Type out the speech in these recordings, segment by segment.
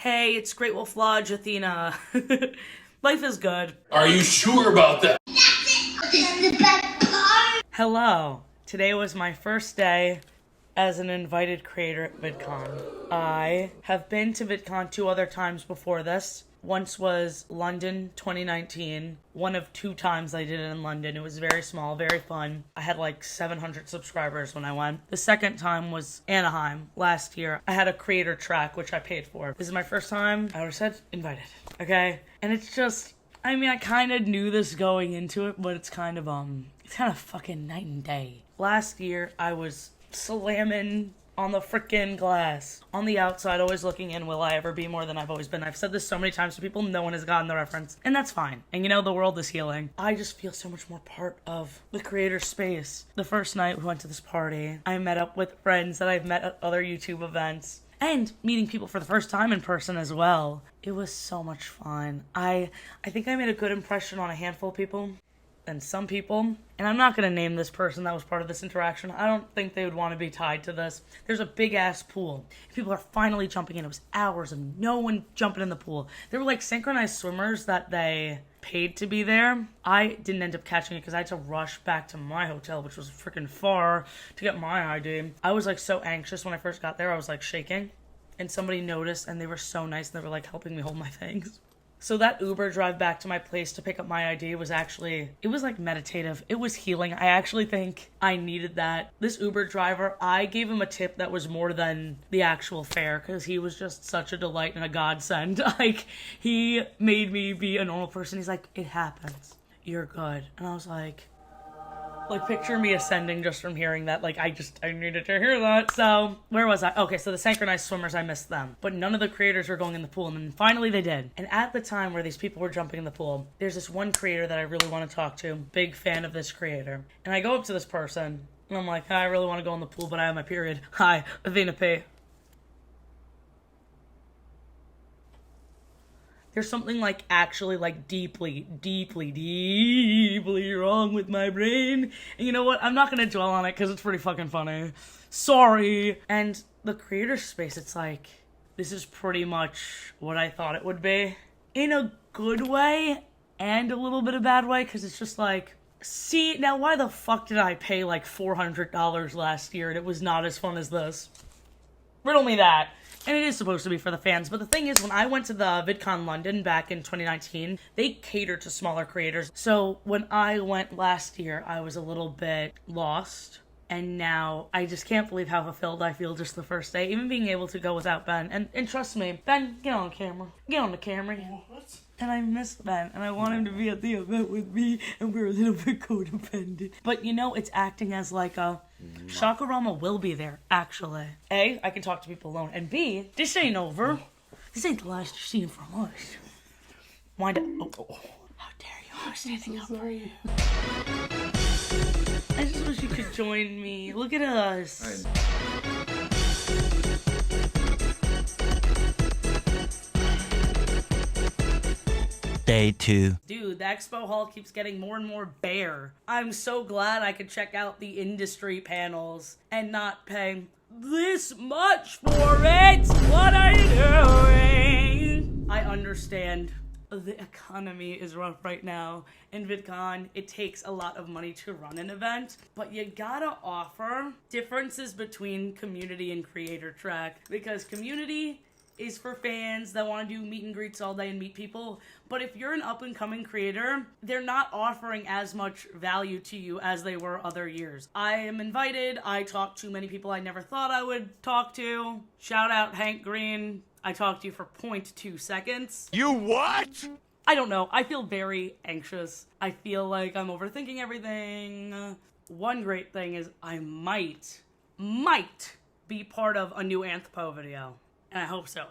Hey, it's Great Wolf Lodge, Athena. Life is good. Are you sure about that? Hello. Today was my first day as an invited creator at Vidcon. I have been to Vidcon 2 other times before this. Once was London 2019. One of 2 times I did it in London. It was very small, very fun. I had like 700 subscribers when I went. The second time was Anaheim last year. I had a creator track, which I paid for. This is my first time. I already said invited, okay? And it's just, I mean, I kind of knew this going into it, but it's kind of fucking night and day. Last year, I was slamming on the frickin' glass. On the outside, always looking in, will I ever be more than I've always been? I've said this so many times to people, no one has gotten the reference. And that's fine. And you know, the world is healing. I just feel so much more part of the creator space. The first night we went to this party, I met up with friends that I've met at other YouTube events. And meeting people for the first time in person as well. It was so much fun. I think I made a good impression on a handful of people. And some people, and I'm not going to name this person that was part of this interaction. I don't think they would want to be tied to this. There's a big ass pool. People are finally jumping in. It was hours of no one jumping in the pool. There were like synchronized swimmers that they paid to be there. I didn't end up catching it because I had to rush back to my hotel, which was freaking far, to get my ID. I was like so anxious when I first got there. I was like shaking, and somebody noticed, and they were so nice. They were like helping me hold my things. So that Uber drive back to my place to pick up my ID was actually, it was like meditative. It was healing. I actually think I needed that. This Uber driver, I gave him a tip that was more than the actual fare because he was just such a delight and a godsend. Like, he made me be a normal person. He's like, it happens. You're good. And I was like, picture me ascending just from hearing that. Like, I needed to hear that. So, where was I? Okay, so the synchronized swimmers, I missed them. But none of the creators were going in the pool, and then finally they did. And at the time where these people were jumping in the pool, there's this one creator that I really want to talk to. Big fan of this creator. And I go up to this person, and I'm like, I really want to go in the pool, but I have my period. Hi, Athena P. There's something like actually like deeply wrong with my brain. And you know what? I'm not going to dwell on it because it's pretty fucking funny. Sorry. And the creator space, it's like, this is pretty much what I thought it would be. In a good way and a little bit of bad way because it's just like, see, now why the fuck did I pay like $400 last year and it was not as fun as this? Riddle me that. And it is supposed to be for the fans. But the thing is, when I went to the VidCon London back in 2019, they cater to smaller creators. So when I went last year, I was a little bit lost. And now I just can't believe how fulfilled I feel just the first day. Even being able to go without Ben. And trust me, Ben, get on camera. Get on the camera. What? And I miss Ben, and I want him to be at the event with me, and we're a little bit codependent. But you know, it's acting as like a... Shakarama will be there, actually. A, I can talk to people alone, and B, this ain't over. This ain't the last you're seeing from us. Wind up. Oh. How dare you? I was standing up for you. I just wish you could join me. Look at us. Day 2. Dude, the expo hall keeps getting more and more bare. I'm so glad I could check out the industry panels and not pay this much for it. What are you doing? I understand the economy is rough right now. In VidCon, it takes a lot of money to run an event, but you gotta offer differences between community and creator track because community is for fans that want to do meet and greets all day and meet people. But if you're an up-and-coming creator, they're not offering as much value to you as they were other years. I am invited. I talk to many people I never thought I would talk to. Shout out Hank Green. I talked to you for 0.2 seconds. You what? I don't know. I feel very anxious. I feel like I'm overthinking everything. One great thing is I might be part of a new Anthpo video. And I hope so.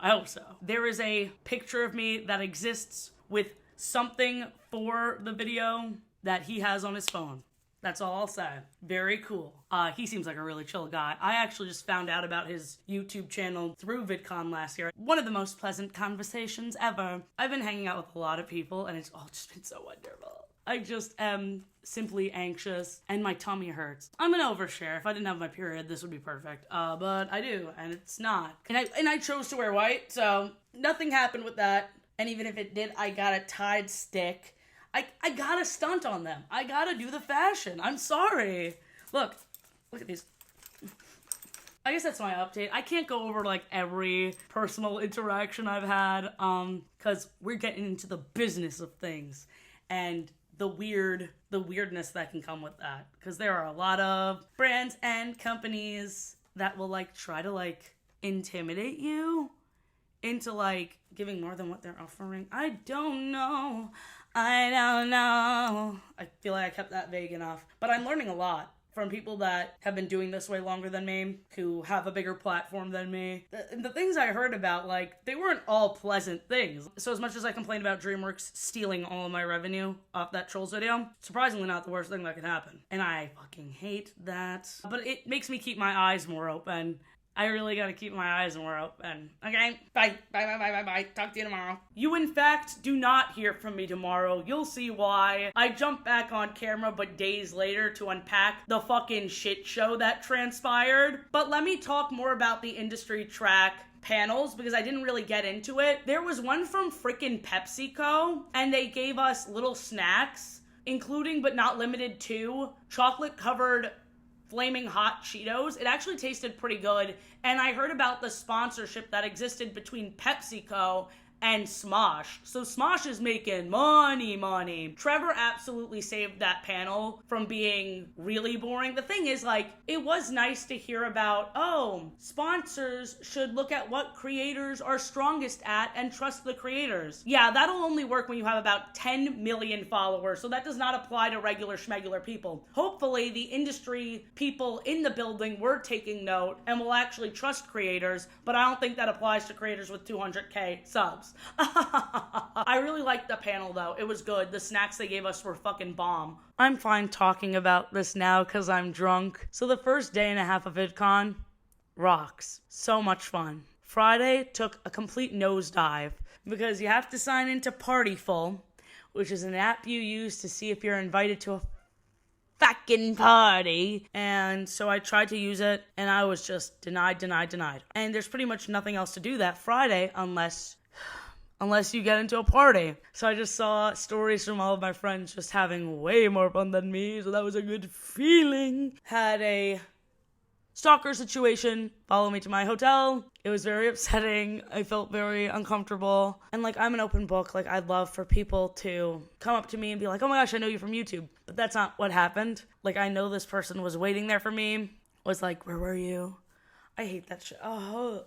There is a picture of me that exists with something for the video that he has on his phone. That's all I'll say. Very cool. He seems like a really chill guy. I actually just found out about his YouTube channel through VidCon last year. One of the most pleasant conversations ever. I've been hanging out with a lot of people and it's all just been so wonderful. I just am simply anxious and my tummy hurts. I'm gonna overshare. If I didn't have my period, this would be perfect. But I do, and it's not. And I chose to wear white, so nothing happened with that. And even if it did, I got a tied stick. I got a stunt on them. I gotta do the fashion. I'm sorry. Look at these. I guess that's my update. I can't go over like every personal interaction I've had, because we're getting into the business of things and the weirdness that can come with that. Because there are a lot of brands and companies that will like try to like intimidate you into like giving more than what they're offering. I don't know. I feel like I kept that vague enough. But I'm learning a lot from people that have been doing this way longer than me, who have a bigger platform than me. The things I heard about, like, they weren't all pleasant things. So as much as I complained about DreamWorks stealing all of my revenue off that Trolls video, surprisingly not the worst thing that could happen. And I fucking hate that. But it makes me keep my eyes more open. I really gotta keep my eyes more open. Okay? Bye. Talk to you tomorrow. You, in fact, do not hear from me tomorrow. You'll see why. I jumped back on camera, but days later to unpack the fucking shit show that transpired. But let me talk more about the industry track panels, because I didn't really get into it. There was one from frickin' PepsiCo, and they gave us little snacks, including but not limited to chocolate-covered flaming hot Cheetos. It actually tasted pretty good, and I heard about the sponsorship that existed between PepsiCo and Smosh. So Smosh is making money. Trevor absolutely saved that panel from being really boring. The thing is, like, it was nice to hear about, sponsors should look at what creators are strongest at and trust the creators. Yeah, that'll only work when you have about 10 million followers, so that does not apply to regular schmegular people. Hopefully, the industry people in the building were taking note and will actually trust creators, but I don't think that applies to creators with 200k subs. I really liked the panel though. It was good. The snacks they gave us were fucking bomb. I'm fine talking about this now because I'm drunk. So the first day and a half of VidCon rocks. So much fun. Friday took a complete nosedive because you have to sign into Partyful, which is an app you use to see if you're invited to a fucking party. And so I tried to use it and I was just denied. And there's pretty much nothing else to do that Friday unless you get into a party. So I just saw stories from all of my friends just having way more fun than me, so that was a good feeling. Had a stalker situation follow me to my hotel. It was very upsetting. I felt very uncomfortable. And like, I'm an open book. Like, I'd love for people to come up to me and be like, oh my gosh, I know you from YouTube. But that's not what happened. Like, I know this person was waiting there for me. Was like, where were you? I hate that shit. Oh,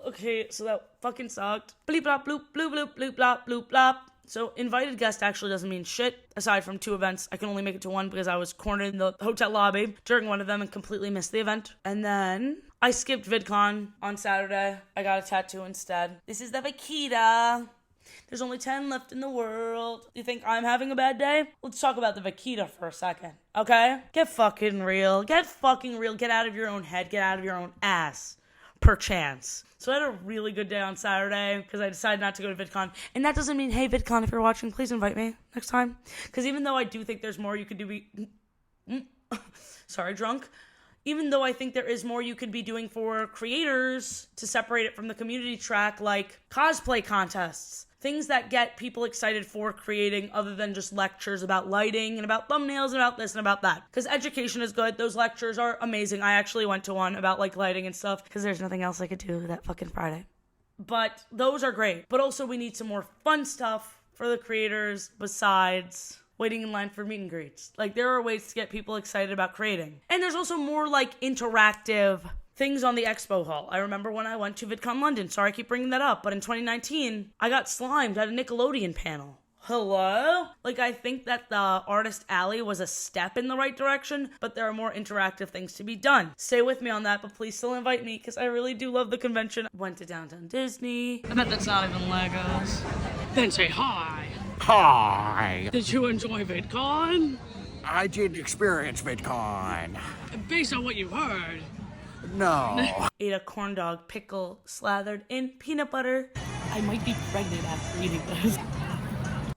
okay, so that fucking sucked. Bleep blop bloop bloop bloop bloop blop bloop blop. So invited guest actually doesn't mean shit. Aside from 2 events, I can only make it to one because I was cornered in the hotel lobby during one of them and completely missed the event. And then I skipped VidCon on Saturday. I got a tattoo instead. This is the Vaquita. There's only 10 left in the world. You think I'm having a bad day? Let's talk about the Vaquita for a second, okay? Get fucking real. Get fucking real. Get out of your own head. Get out of your own ass. Perchance. So I had a really good day on Saturday because I decided not to go to VidCon. And that doesn't mean, hey, VidCon, if you're watching, please invite me next time. Because even though I do think there's more you could do... Sorry, drunk. Even though I think there is more you could be doing for creators to separate it from the community track, like cosplay contests. Things that get people excited for creating other than just lectures about lighting and about thumbnails and about this and about that. Because education is good. Those lectures are amazing. I actually went to one about like lighting and stuff because there's nothing else I could do that fucking Friday. But those are great. But also we need some more fun stuff for the creators besides waiting in line for meet and greets. Like, there are ways to get people excited about creating. And there's also more like interactive things on the expo hall. I remember when I went to VidCon London. Sorry I keep bringing that up. But in 2019, I got slimed at a Nickelodeon panel. Hello? Like, I think that the Artist Alley was a step in the right direction, but there are more interactive things to be done. Stay with me on that, but please still invite me, because I really do love the convention. Went to Downtown Disney. I bet that's not even Legos. Then say hi. Hi. Did you enjoy VidCon? I did experience VidCon. Based on what you've heard. No. Ate a corn dog pickle slathered in peanut butter. I might be pregnant after eating this.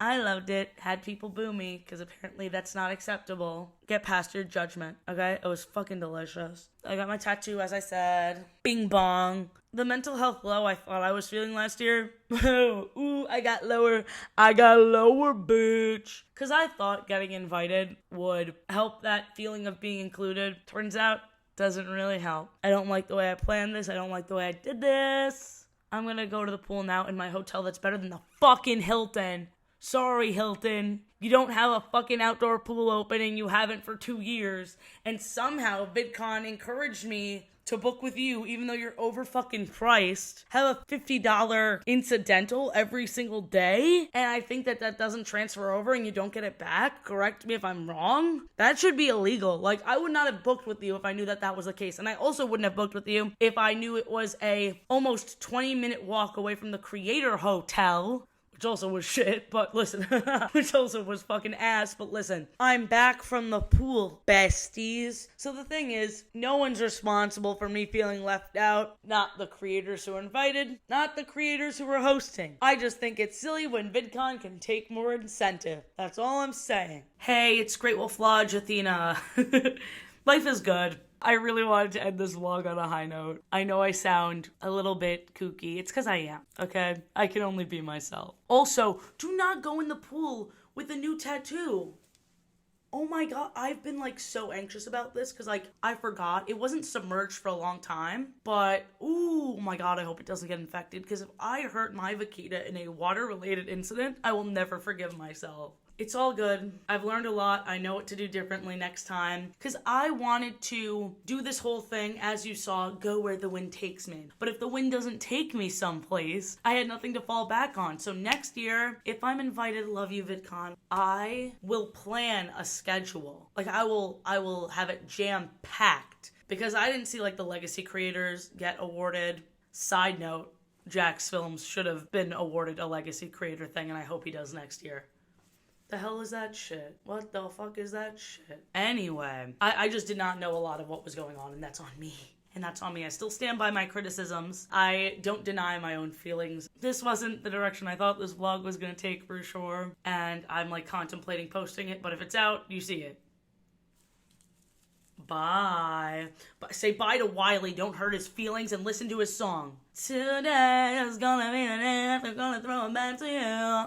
I loved it. Had people boo me because apparently that's not acceptable. Get past your judgment, okay? It was fucking delicious. I got my tattoo, as I said. Bing bong. The mental health low I thought I was feeling last year. Ooh, I got lower. I got lower, bitch. Because I thought getting invited would help that feeling of being included. Turns out, doesn't really help. I don't like the way I planned this. I don't like the way I did this. I'm gonna go to the pool now in my hotel that's better than the fucking Hilton. Sorry, Hilton. You don't have a fucking outdoor pool opening. You haven't for 2 years. And somehow VidCon encouraged me to book with you, even though you're over fucking priced. Have a $50 incidental every single day. And I think that doesn't transfer over and you don't get it back. Correct me if I'm wrong. That should be illegal. Like, I would not have booked with you if I knew that was the case. And I also wouldn't have booked with you if I knew it was a almost 20-minute walk away from the Creator Hotel. Which also was shit, but listen, which also was fucking ass, but listen, I'm back from the pool, besties. So the thing is, no one's responsible for me feeling left out. Not the creators who are invited, not the creators who are hosting. I just think it's silly when VidCon can take more incentive. That's all I'm saying. Hey, it's Great Wolf Lodge, Athena. Life is good. I really wanted to end this vlog on a high note. I know I sound a little bit kooky. It's because I am, okay? I can only be myself. Also, do not go in the pool with a new tattoo. Oh my god, I've been like so anxious about this because like I forgot. It wasn't submerged for a long time, but ooh my god, I hope it doesn't get infected because if I hurt my vaquita in a water-related incident, I will never forgive myself. It's all good. I've learned a lot. I know what to do differently next time. Because I wanted to do this whole thing, as you saw, go where the wind takes me. But if the wind doesn't take me someplace, I had nothing to fall back on. So next year, if I'm invited, love you VidCon, I will plan a schedule. Like I will have it jam-packed. Because I didn't see like the legacy creators get awarded. Side note, Jack's Films should have been awarded a legacy creator thing, and I hope he does next year. The hell is that shit? What the fuck is that shit? Anyway, I just did not know a lot of what was going on, and that's on me. And that's on me. I still stand by my criticisms. I don't deny my own feelings. This wasn't the direction I thought this vlog was gonna take for sure, and I'm like contemplating posting it, but if it's out, you see it. Bye. Say bye to Wiley. Don't hurt his feelings and listen to his song. Today is gonna be the day I'm gonna throw it back to you.